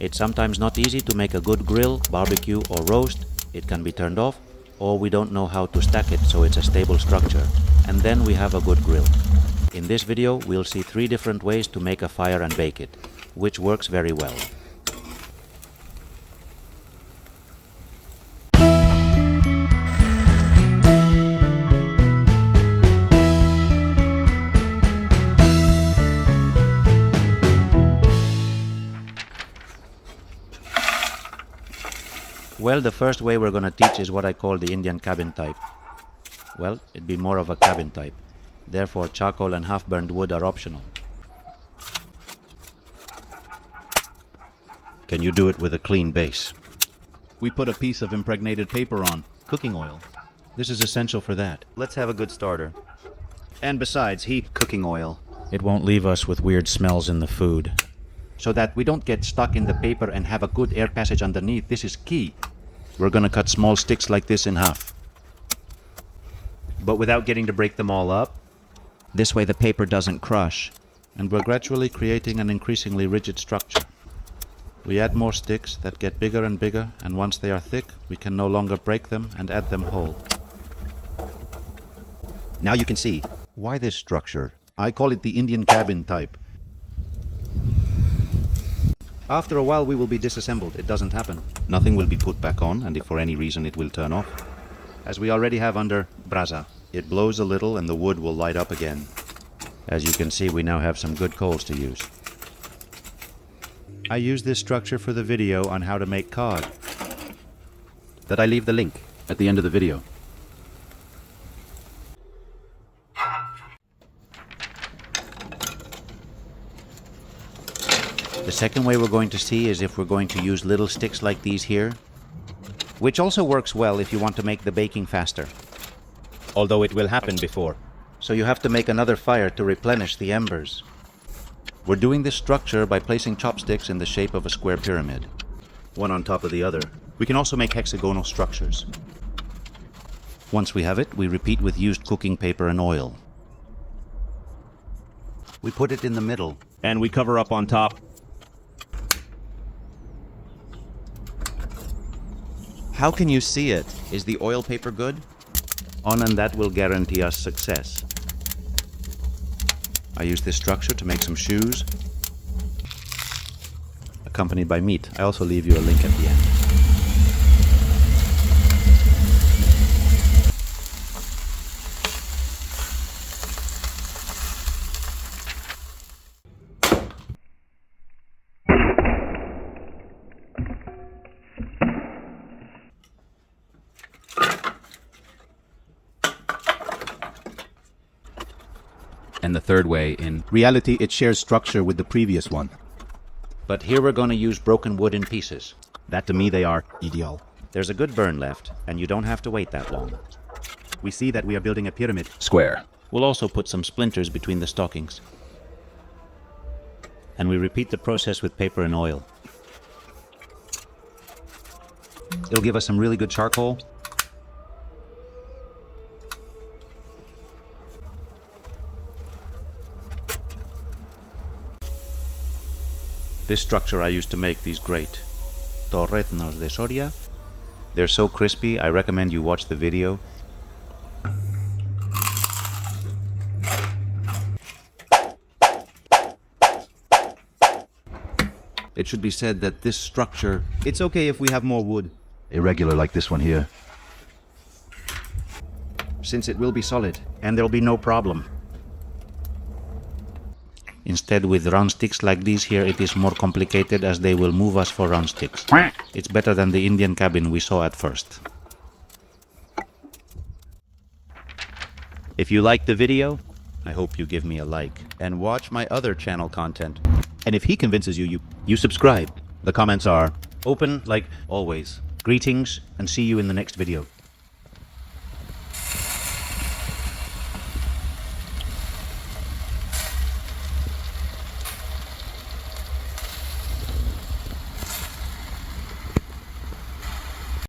It's sometimes not easy to make a good grill, barbecue or roast. It can be turned off, or we don't know how to stack it so it's a stable structure. And then we have a good grill. In this video, we'll see 3 different ways to make a fire and bake it, which works very well. Well, the first way we're going to teach is what I call the Indian cabin type. Well, it'd be more of a cabin type. Therefore, charcoal and half-burned wood are optional. Can you do it with a clean base? We put a piece of impregnated paper on, cooking oil. This is essential for that. Let's have a good starter. And besides, heat cooking oil. It won't leave us with weird smells in the food. So that we don't get stuck in the paper and have a good air passage underneath. This is key. We're going to cut small sticks like this in half. But without getting to break them all up? This way the paper doesn't crush. And we're gradually creating an increasingly rigid structure. We add more sticks that get bigger and bigger, and once they are thick, we can no longer break them and add them whole. Now you can see. Why this structure? I call it the Indian cabin type. After a while we will be disassembled. It doesn't happen. Nothing will be put back on, and if for any reason it will turn off. As we already have under BRASA. It blows a little and the wood will light up again. As you can see, we now have some good coals to use. I use this structure for the video on how to make cod. That I leave the link at the end of the video. The second way we're going to see is if we're going to use little sticks like these here, Which also works well if you want to make the baking faster. Although it will happen before. so you have to make another fire to replenish the embers. We're doing this structure by placing chopsticks in the shape of a square pyramid, One on top of the other. We can also make hexagonal structures. Once we have it, we repeat with used cooking paper and oil. We put it in the middle. And we cover up on top. How can you see it? Is the oil paper good? On, and that will guarantee us success. I use this structure to make some shoes, accompanied by meat. I also leave you a link at the end. And the third way, in reality, it shares structure with the previous one. But here we're going to use broken wood in pieces. That to me they are ideal. There's a good burn left, and you don't have to wait that long. We see that we are building a pyramid. Square. We'll also put some splinters between the stockings. And we repeat the process with paper and oil. It'll give us some really good charcoal. This structure I used to make these great torreznos de Soria. They're so crispy, I recommend you watch the video. It should be said that this structure, It's okay if we have more wood, irregular like this one here, since it will be solid, and there'll be no problem. Instead, with round sticks like these here, it is more complicated as they will move us for round sticks. It's better than the Indian cabin we saw at first. If you liked the video, I hope you give me a like. and watch my other channel content. And if he convinces you, you subscribe. The comments are Open like always. Greetings, and see you in the next video.